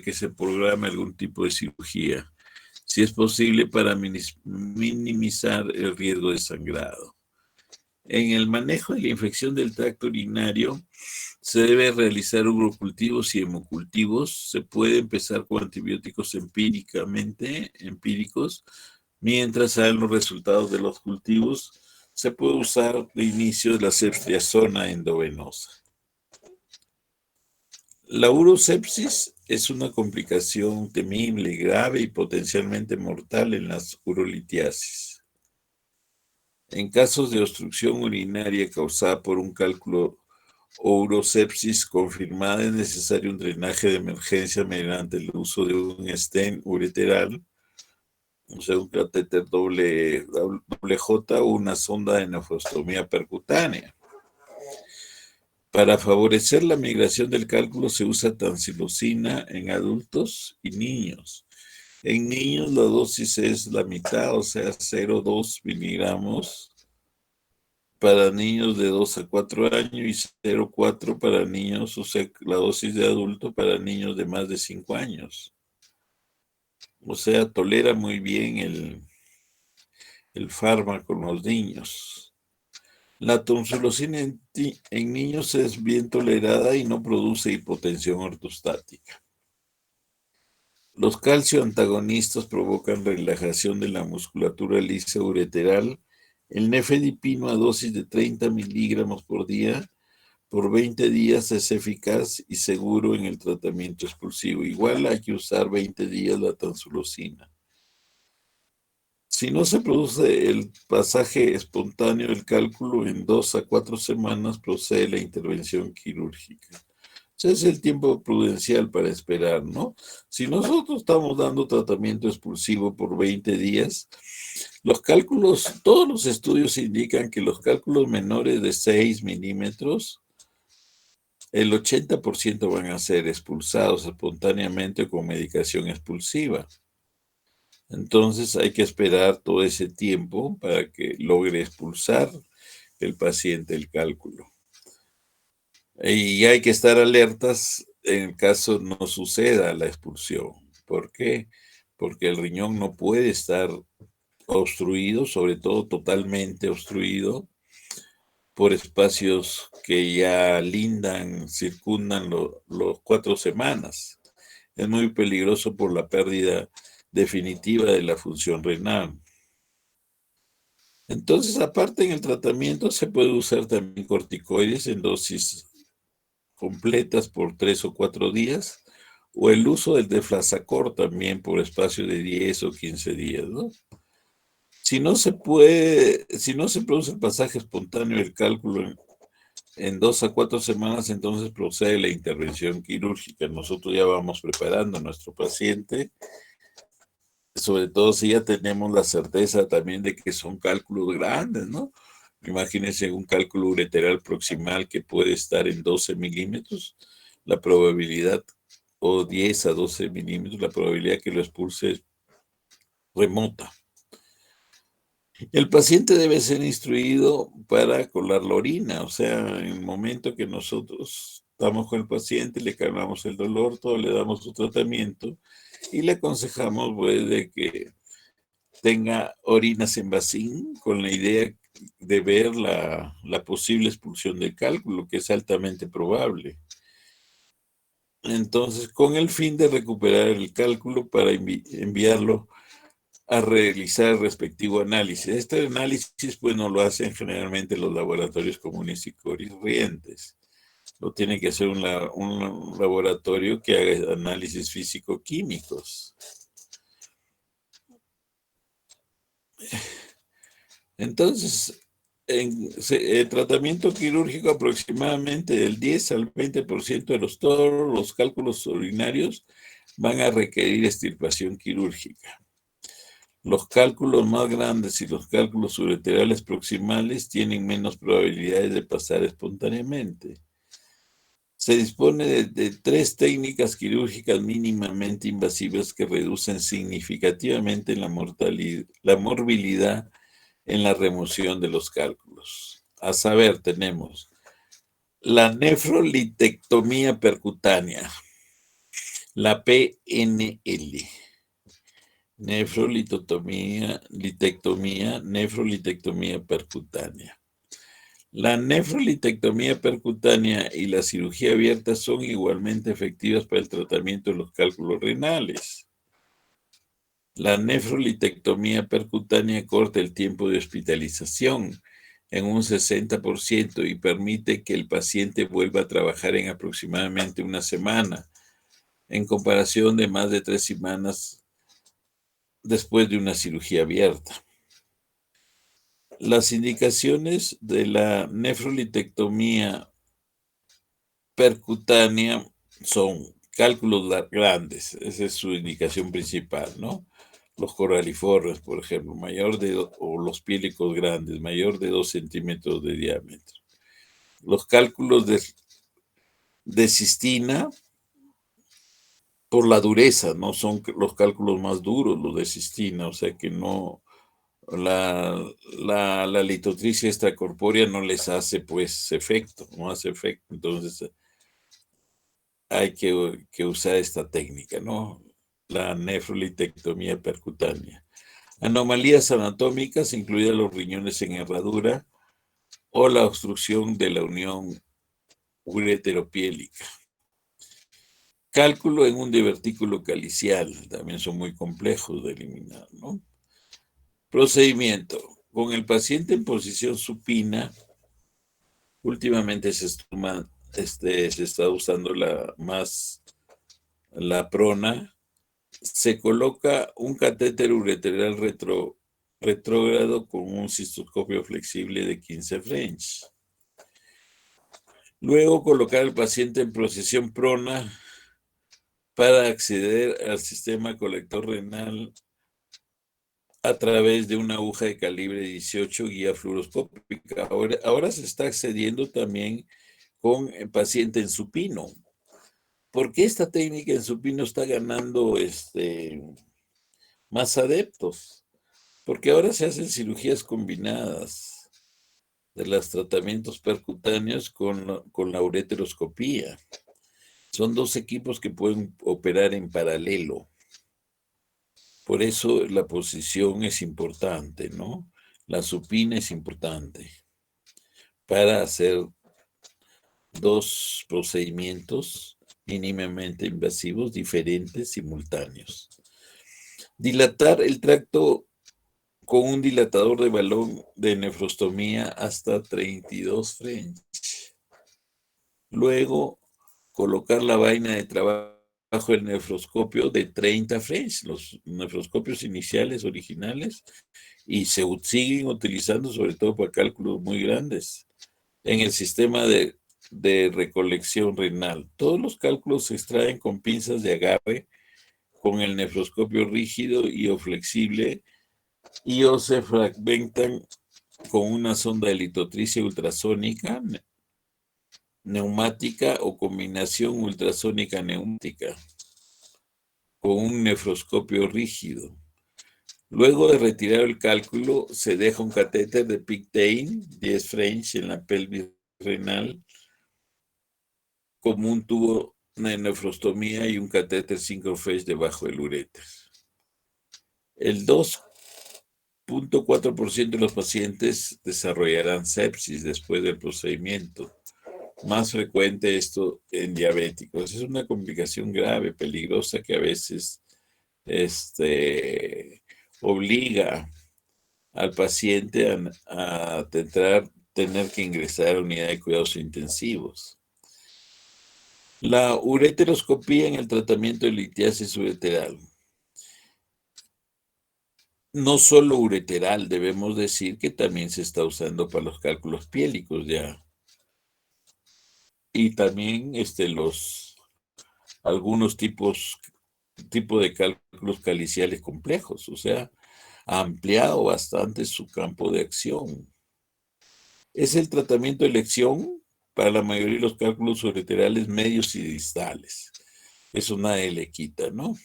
que se programe algún tipo de cirugía, si es posible, para minimizar el riesgo de sangrado. En el manejo de la infección del tracto urinario, se debe realizar urocultivos y hemocultivos. Se puede empezar con antibióticos empíricos. Mientras salen los resultados de los cultivos, se puede usar de inicio la ceftriaxona endovenosa. La urosepsis es una complicación temible, grave y potencialmente mortal en las urolitiasis. En casos de obstrucción urinaria causada por un cálculo o urosepsis confirmada, es necesario un drenaje de emergencia mediante el uso de un stent ureteral, o sea, un catéter doble J o una sonda de nefrostomía percutánea. Para favorecer la migración del cálculo se usa tamsilosina en adultos y niños. En niños la dosis es la mitad, o sea, 0,2 miligramos para niños de 2 a 4 años y 0,4 para niños, o sea, la dosis de adulto para niños de más de 5 años. O sea, tolera muy bien el fármaco en los niños. La tonsilosina en niños es bien tolerada y no produce hipotensión ortostática. Los calcio antagonistas provocan relajación de la musculatura lisa ureteral. El nefedipino a dosis de 30 miligramos por día por 20 días es eficaz y seguro en el tratamiento expulsivo. Igual hay que usar 20 días la tansulosina. Si no se produce el pasaje espontáneo del cálculo, en 2 a 4 semanas procede la intervención quirúrgica. Ese es el tiempo prudencial para esperar, ¿no? Si nosotros estamos dando tratamiento expulsivo por 20 días, los cálculos, todos los estudios indican que los cálculos menores de 6 milímetros, el 80% van a ser expulsados espontáneamente con medicación expulsiva. Entonces hay que esperar todo ese tiempo para que logre expulsar el paciente el cálculo. Y hay que estar alertas en el caso no suceda la expulsión. ¿Por qué? Porque el riñón no puede estar obstruido, sobre todo totalmente obstruido, por espacios que ya circundan los 4 semanas. Es muy peligroso por la pérdida definitiva de la función renal. Entonces, aparte en el tratamiento se puede usar también corticoides en dosis completas por 3 o 4 días, o el uso del deflasacor también por espacio de 10 o 15 días, ¿no? Si no se produce el pasaje espontáneo del cálculo en 2 a 4 semanas, entonces procede la intervención quirúrgica. Nosotros ya vamos preparando a nuestro paciente, sobre todo si ya tenemos la certeza también de que son cálculos grandes, ¿no? Imagínense un cálculo ureteral proximal que puede estar en 12 milímetros, la probabilidad, o 10 a 12 milímetros, la probabilidad que lo expulse es remota. El paciente debe ser instruido para colar la orina, o sea, en el momento que nosotros estamos con el paciente, le calmamos el dolor, todo, le damos su tratamiento y le aconsejamos pues, de que tenga orinas en vacín con la idea de ver la posible expulsión del cálculo, que es altamente probable. Entonces, con el fin de recuperar el cálculo para enviarlo a realizar el respectivo análisis. Este análisis, pues, no lo hacen generalmente los laboratorios comunes y corrientes. Lo tiene que hacer un laboratorio que haga análisis físico-químicos. Entonces, en el tratamiento quirúrgico aproximadamente del 10 al 20% de todos los cálculos urinarios van a requerir extirpación quirúrgica. Los cálculos más grandes y los cálculos ureterales proximales tienen menos probabilidades de pasar espontáneamente. Se dispone de 3 técnicas quirúrgicas mínimamente invasivas que reducen significativamente la morbilidad en la remoción de los cálculos. A saber, tenemos la nefrolitectomía percutánea, la PNL. Nefrolitectomía percutánea. La nefrolitectomía percutánea y la cirugía abierta son igualmente efectivas para el tratamiento de los cálculos renales. La nefrolitectomía percutánea corta el tiempo de hospitalización en un 60% y permite que el paciente vuelva a trabajar en aproximadamente una semana, en comparación de más de 3 semanas después de una cirugía abierta. Las indicaciones de la nefrolitectomía percutánea son cálculos grandes, esa es su indicación principal, ¿no? Los coraliformes, por ejemplo, o los pílicos grandes, mayor de 2 centímetros de diámetro. Los cálculos de cistina, por la dureza, no son los cálculos más duros, los de cistina, o sea que no, la litotricia extracorpórea no les hace pues efecto, no hace efecto, entonces hay que usar esta técnica, ¿no? La nefrolitectomía percutánea. Anomalías anatómicas, incluidas los riñones en herradura o la obstrucción de la unión ureteropiélica. Cálculo en un divertículo calicial, también son muy complejos de eliminar, ¿no? Procedimiento. Con el paciente en posición supina, últimamente se está usando la prona, se coloca un catéter ureteral retrógrado con un cistoscopio flexible de 15 French. Luego colocar al paciente en posición prona para acceder al sistema colector renal a través de una aguja de calibre 18 guía fluoroscópica. Ahora se está accediendo también con el paciente en supino. ¿Por qué esta técnica en supino está ganando más adeptos? Porque ahora se hacen cirugías combinadas de los tratamientos percutáneos con la ureteroscopía. Son dos equipos que pueden operar en paralelo. Por eso la posición es importante, ¿no? La supina es importante para hacer dos procedimientos mínimamente invasivos diferentes, simultáneos. Dilatar el tracto con un dilatador de balón de nefrostomía hasta 32 French. Luego, colocar la vaina de trabajo del nefroscopio de 30 French, los nefroscopios iniciales, originales, y se siguen utilizando sobre todo para cálculos muy grandes en el sistema de recolección renal. Todos los cálculos se extraen con pinzas de agarre, con el nefroscopio rígido y o flexible, y o se fragmentan con una sonda de litotricia ultrasónica, neumática o combinación ultrasónica neumática, con un nefroscopio rígido. Luego de retirar el cálculo, se deja un catéter de Pictain, 10 French, en la pelvis renal, como un tubo de nefrostomía y un catéter 5 French debajo del uréter. El 2.4% de los pacientes desarrollarán sepsis después del procedimiento. Más frecuente esto en diabéticos. Es una complicación grave, peligrosa, que a veces obliga al paciente a tener que ingresar a unidad de cuidados intensivos. La ureteroscopía en el tratamiento de litiasis ureteral. No solo ureteral, debemos decir que también se está usando para los cálculos piélicos ya. Y también algunos tipos de cálculos caliciales complejos, o sea, ha ampliado bastante su campo de acción. Es el tratamiento de elección para la mayoría de los cálculos ureterales medios y distales. Eso nadie le quita, ¿no?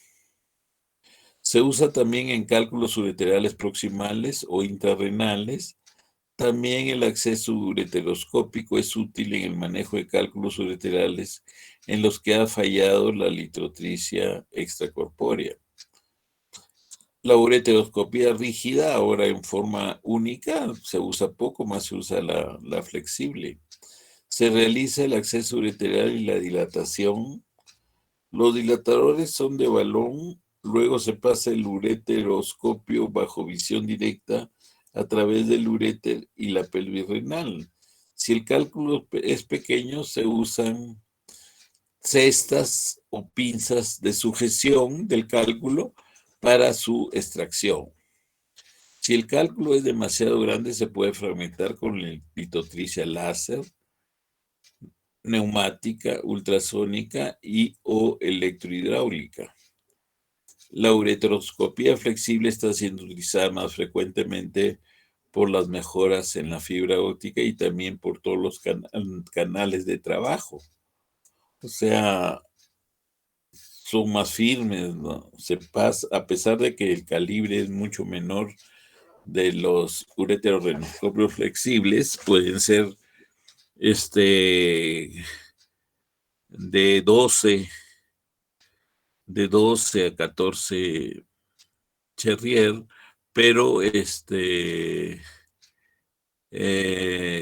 Se usa también en cálculos ureterales proximales o intrarrenales. También el acceso ureteroscópico es útil en el manejo de cálculos ureterales en los que ha fallado la litotricia extracorpórea. La ureteroscopía rígida, ahora en forma única, se usa poco, más se usa la flexible. Se realiza el acceso ureteral y la dilatación. Los dilatadores son de balón, luego se pasa el ureteroscopio bajo visión directa a través del uréter y la pelvis renal. Si el cálculo es pequeño, se usan cestas o pinzas de sujeción del cálculo para su extracción. Si el cálculo es demasiado grande, se puede fragmentar con litotricia láser, neumática, ultrasónica y o electrohidráulica. La ureteroscopía flexible está siendo utilizada más frecuentemente por las mejoras en la fibra óptica y también por todos los canales de trabajo. O sea, son más firmes, ¿no? A pesar de que el calibre es mucho menor de los ureterorrenoscopios flexibles, pueden ser de 12 a 14 Cherrier, pero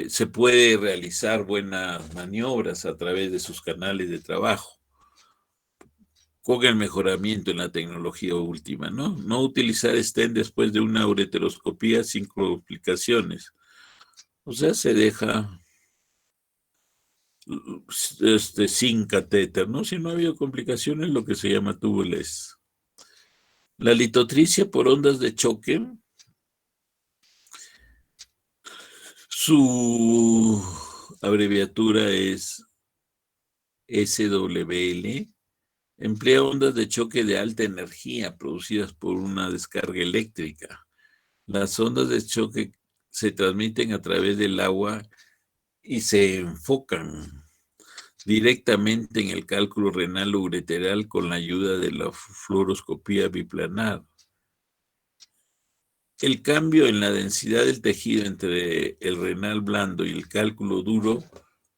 se puede realizar buenas maniobras a través de sus canales de trabajo, con el mejoramiento en la tecnología última, ¿no? No utilizar stent después de una ureteroscopía sin complicaciones. O sea, se deja sin catéter, ¿no? Si no ha habido complicaciones, lo que se llama tubeless. La litotricia por ondas de choque, su abreviatura es SWL, emplea ondas de choque de alta energía producidas por una descarga eléctrica. Las ondas de choque se transmiten a través del agua y se enfocan directamente en el cálculo renal ureteral con la ayuda de la fluoroscopía biplanar. El cambio en la densidad del tejido entre el renal blando y el cálculo duro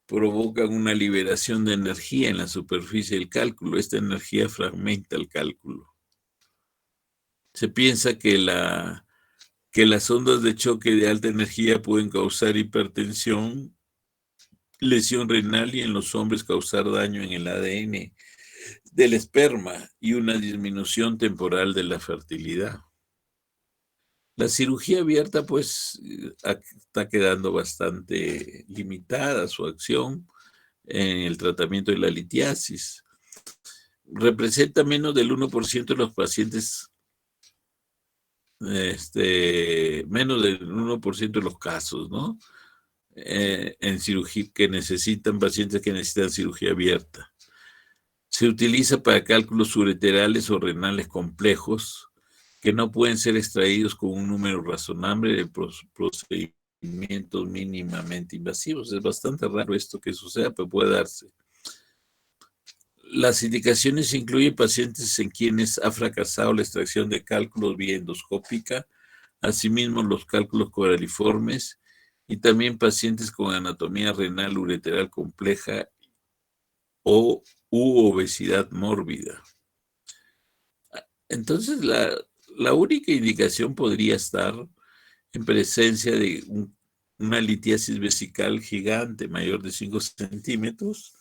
provocan una liberación de energía en la superficie del cálculo. Esta energía fragmenta el cálculo. Se piensa que las ondas de choque de alta energía pueden causar hipertensión, lesión renal y en los hombres causar daño en el ADN del esperma y una disminución temporal de la fertilidad. La cirugía abierta, pues, está quedando bastante limitada su acción en el tratamiento de la litiasis. Representa menos del 1% de los pacientes, menos del 1% de los casos, ¿no? En cirugía pacientes que necesitan cirugía abierta. Se utiliza para cálculos ureterales o renales complejos que no pueden ser extraídos con un número razonable de procedimientos mínimamente invasivos. Es bastante raro esto que suceda, pero puede darse. Las indicaciones incluyen pacientes en quienes ha fracasado la extracción de cálculos vía endoscópica, asimismo los cálculos coraliformes y también pacientes con anatomía renal ureteral compleja u obesidad mórbida. Entonces, la única indicación podría estar en presencia de una litiasis vesical gigante mayor de 5 centímetros.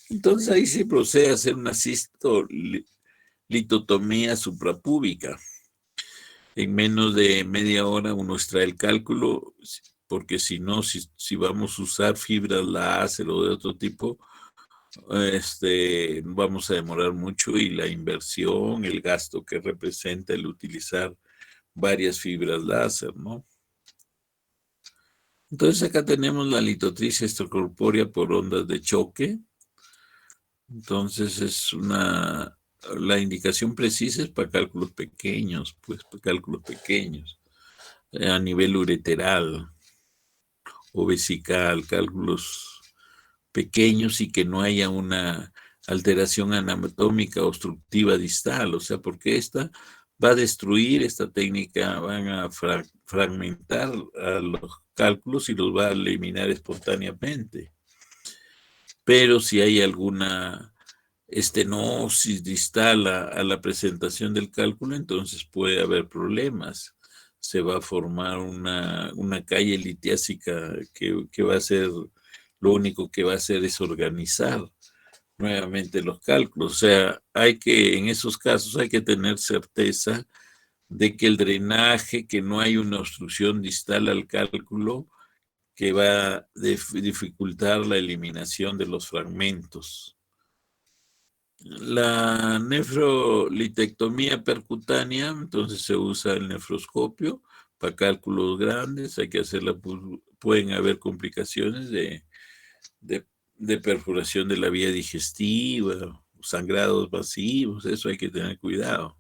Entonces, ahí se procede a hacer una litotomía suprapúbica. En menos de media hora uno extrae el cálculo, porque si no, si vamos a usar fibras láser o de otro tipo, vamos a demorar mucho y la inversión, el gasto que representa el utilizar varias fibras láser, ¿no? Entonces acá tenemos la litotricia extracorpórea por ondas de choque. Entonces la indicación precisa es para cálculos pequeños, a nivel ureteral o vesical, cálculos pequeños y que no haya una alteración anatómica obstructiva distal, o sea, porque esta va a destruir esta técnica, van a fragmentar a los cálculos y los va a eliminar espontáneamente. Pero si hay alguna estenosis distal a la presentación del cálculo, entonces puede haber problemas. Se va a formar una calle litiásica que va a ser, lo único que va a hacer es organizar nuevamente los cálculos. O sea, en esos casos hay que tener certeza de que el drenaje, que no hay una obstrucción distal al cálculo que va a dificultar la eliminación de los fragmentos. La nefrolitectomía percutánea, entonces se usa el nefroscopio para cálculos grandes, hay que hacerla, pueden haber complicaciones de de perforación de la vía digestiva, sangrados masivos, eso hay que tener cuidado.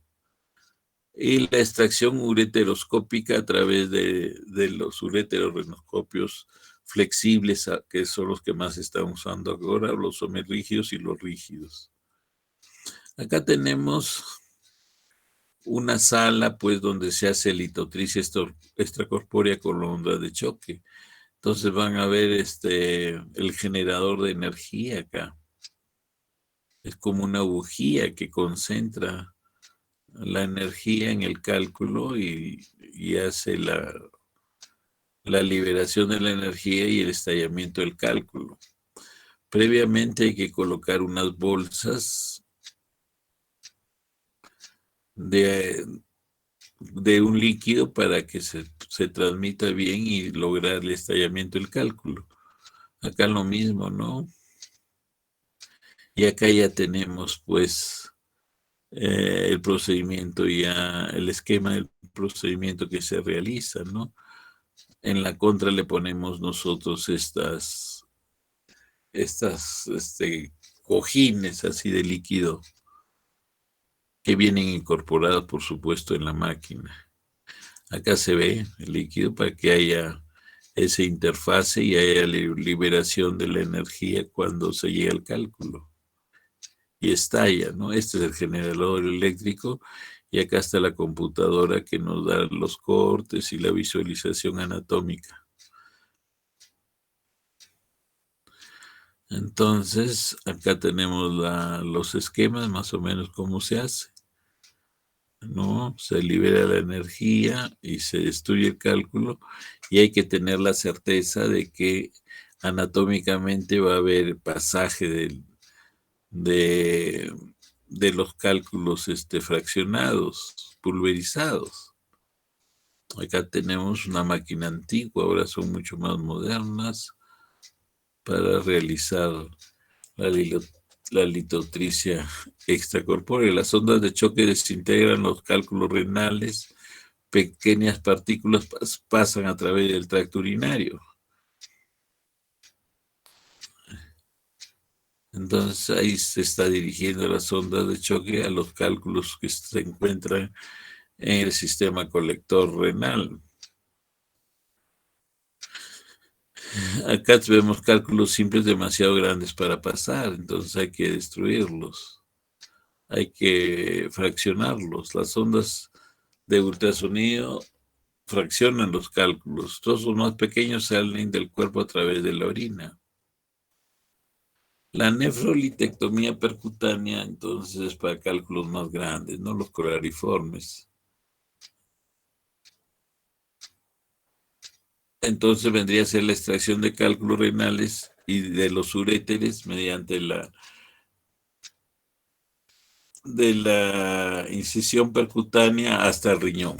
Y la extracción ureteroscópica a través de los ureterorrenoscopios flexibles, que son los que más se están usando ahora, los semirrígidos y los rígidos. Acá tenemos una sala, pues, donde se hace litotricia extracorpórea con la onda de choque. Entonces van a ver el generador de energía acá. Es como una bujía que concentra la energía en el cálculo y hace la liberación de la energía y el estallamiento del cálculo. Previamente hay que colocar unas bolsas de un líquido para que se transmita bien y lograr el estallamiento del cálculo. Acá lo mismo, ¿no? Y acá ya tenemos, pues, el procedimiento ya, el esquema del procedimiento que se realiza, ¿no? En la contra le ponemos nosotros estas cojines así de líquido que vienen incorporados, por supuesto, en la máquina. Acá se ve el líquido para que haya esa interfase y haya liberación de la energía cuando se llega al cálculo. Y estalla, ¿no? Este es el generador eléctrico y acá está la computadora que nos da los cortes y la visualización anatómica. Entonces, acá tenemos los esquemas, más o menos cómo se hace, ¿no? Se libera la energía y se destruye el cálculo y hay que tener la certeza de que anatómicamente va a haber pasaje de los cálculos fraccionados, pulverizados. Acá tenemos una máquina antigua, ahora son mucho más modernas para realizar la litotricia extracorpórea. Las ondas de choque desintegran los cálculos renales, pequeñas partículas pasan a través del tracto urinario. Entonces ahí se está dirigiendo las ondas de choque a los cálculos que se encuentran en el sistema colector renal. Acá vemos cálculos simples demasiado grandes para pasar, entonces hay que destruirlos. Hay que fraccionarlos. Las ondas de ultrasonido fraccionan los cálculos. Trozos más pequeños salen del cuerpo a través de la orina. La nefrolitectomía percutánea, entonces, es para cálculos más grandes, no los corariformes. Entonces vendría a ser la extracción de cálculos renales y de los uréteres mediante de la incisión percutánea hasta el riñón.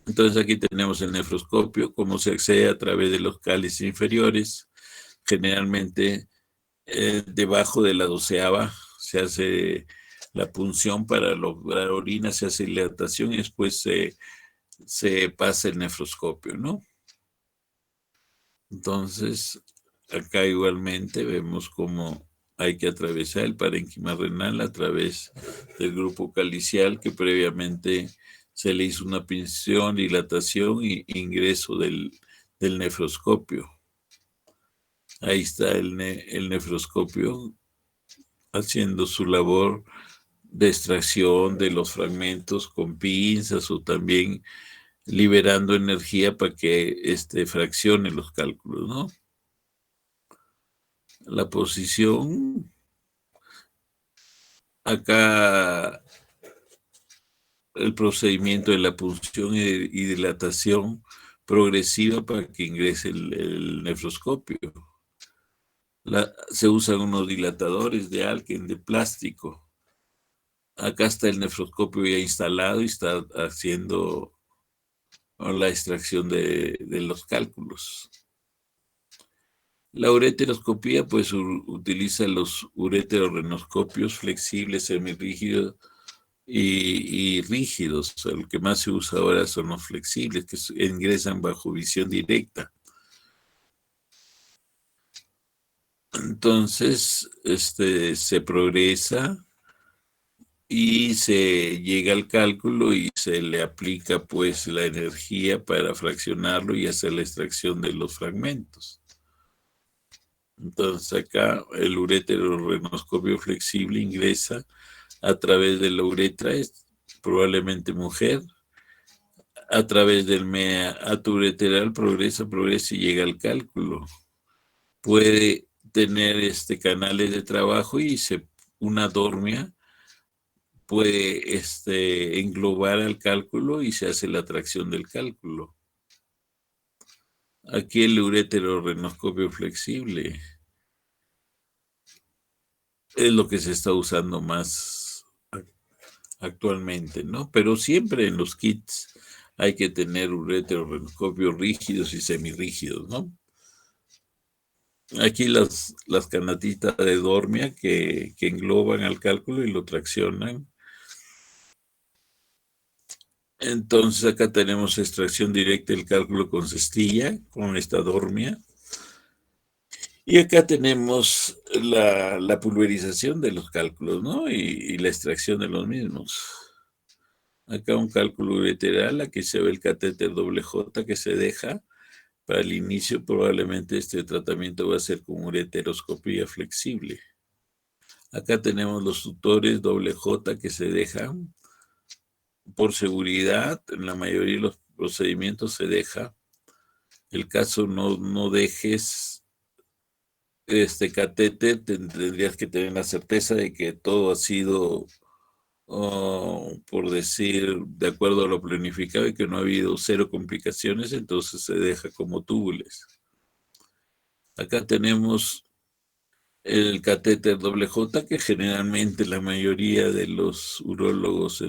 Entonces aquí tenemos el nefroscopio, cómo se accede a través de los cálices inferiores, generalmente debajo de la 12ª se hace la punción para lograr orina, se hace dilatación y después se pasa el nefroscopio, ¿no? Entonces, acá igualmente vemos cómo hay que atravesar el parénquima renal a través del grupo calicial que previamente se le hizo una punción, dilatación e ingreso del nefroscopio. Ahí está el nefroscopio haciendo su labor de extracción de los fragmentos con pinzas o también liberando energía para que fraccione los cálculos, ¿no? La posición, acá el procedimiento de la punción y dilatación progresiva para que ingrese el nefroscopio. Se usan unos dilatadores de Alken, de plástico. Acá está el nefroscopio ya instalado y está haciendo la extracción de los cálculos. La ureteroscopía pues utiliza los ureterorrenoscopios flexibles, semirrígidos y rígidos. O sea, lo que más se usa ahora son los flexibles, que ingresan bajo visión directa. Entonces, se progresa y se llega al cálculo y se le aplica pues la energía para fraccionarlo y hacer la extracción de los fragmentos. Entonces acá el ureterorenoscopio flexible ingresa a través de la uretra, es probablemente mujer, a través del meato ureteral progresa y llega al cálculo. Puede tener canales de trabajo y una dormia puede englobar al cálculo y se hace la tracción del cálculo. Aquí el ureterorenoscopio flexible es lo que se está usando más actualmente, ¿no? Pero siempre en los kits hay que tener ureterorenoscopios rígidos y semirrígidos, ¿no? Aquí las canatitas de dormia que engloban al cálculo y lo traccionan. Entonces acá tenemos extracción directa del cálculo con cestilla, con esta dormia. Y acá tenemos la pulverización de los cálculos, ¿no? Y la extracción de los mismos. Acá un cálculo ureteral, aquí se ve el catéter doble J que se deja. Para el inicio probablemente este tratamiento va a ser con ureteroscopía flexible. Acá tenemos los tutores doble J que se dejan. Por seguridad, en la mayoría de los procedimientos se deja. El caso no dejes este catéter, tendrías que tener la certeza de que todo ha sido, por decir, de acuerdo a lo planificado y que no ha habido cero complicaciones, entonces se deja como túbules. Acá tenemos el catéter doble J, que generalmente la mayoría de los urólogos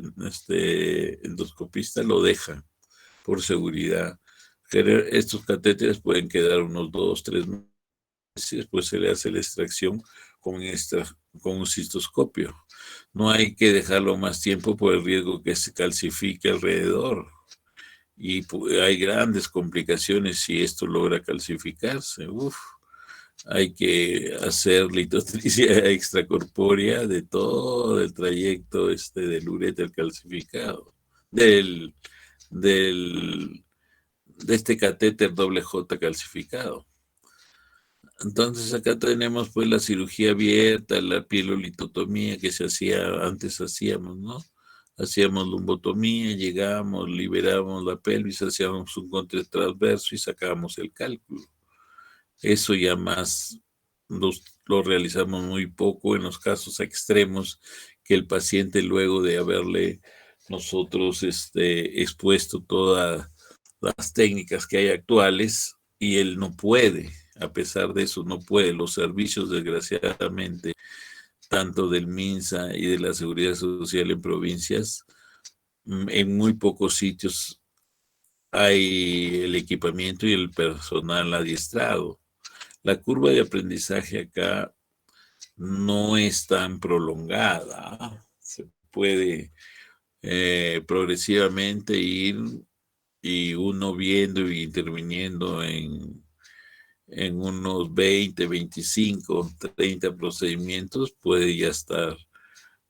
endoscopistas lo dejan por seguridad. Estos catéteres pueden quedar unos 2, 3 meses, después se le hace la extracción con un cistoscopio. No hay que dejarlo más tiempo por el riesgo que se calcifique alrededor. Y hay grandes complicaciones si esto logra calcificarse. Hay que hacer litotripsia extracorpórea de todo el trayecto del ureter calcificado, de este catéter doble J calcificado. Entonces acá tenemos pues la cirugía abierta, la pielolitotomía que antes hacíamos, ¿no? Hacíamos lumbotomía, llegamos, liberábamos la pelvis, hacíamos un corte transverso y sacábamos el cálculo. Eso ya más lo realizamos muy poco en los casos extremos que el paciente luego de haberle nosotros expuesto todas las técnicas que hay actuales y él no puede, a pesar de eso no puede. Los servicios desgraciadamente tanto del MINSA y de la Seguridad Social en provincias, en muy pocos sitios hay el equipamiento y el personal adiestrado. La curva de aprendizaje acá no es tan prolongada. Se puede progresivamente ir y uno viendo y interviniendo en unos 20, 25, 30 procedimientos, puede ya estar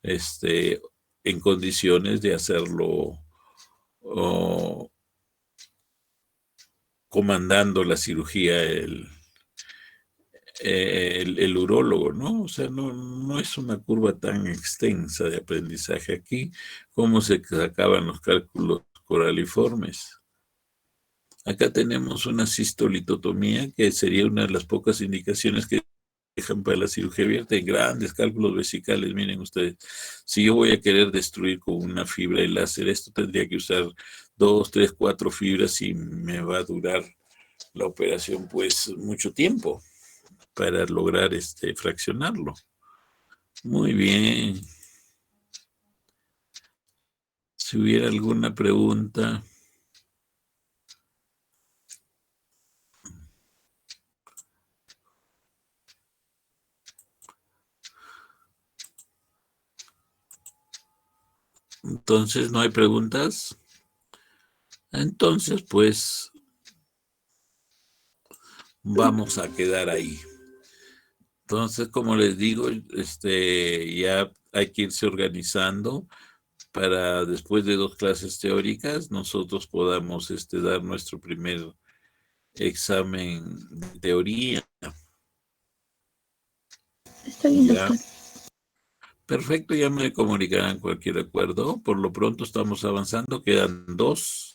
en condiciones de hacerlo comandando la cirugía el urólogo, ¿no? O sea, no es una curva tan extensa de aprendizaje aquí como se sacaban los cálculos coraliformes. Acá tenemos una cistolitotomía, que sería una de las pocas indicaciones que dejan para la cirugía abierta en grandes cálculos vesicales. Miren ustedes, si yo voy a querer destruir con una fibra de láser, esto tendría que usar 2, 3, 4 fibras y me va a durar la operación pues mucho tiempo para lograr fraccionarlo. Muy bien. Si hubiera alguna pregunta. Entonces, ¿no hay preguntas? Entonces, pues, vamos a quedar ahí. Entonces, como les digo, ya hay que irse organizando para después de 2 clases teóricas nosotros podamos dar nuestro primer examen de teoría. Está bien, Ya, doctor. perfecto, ya me comunicarán cualquier acuerdo. Por lo pronto estamos avanzando, quedan 2.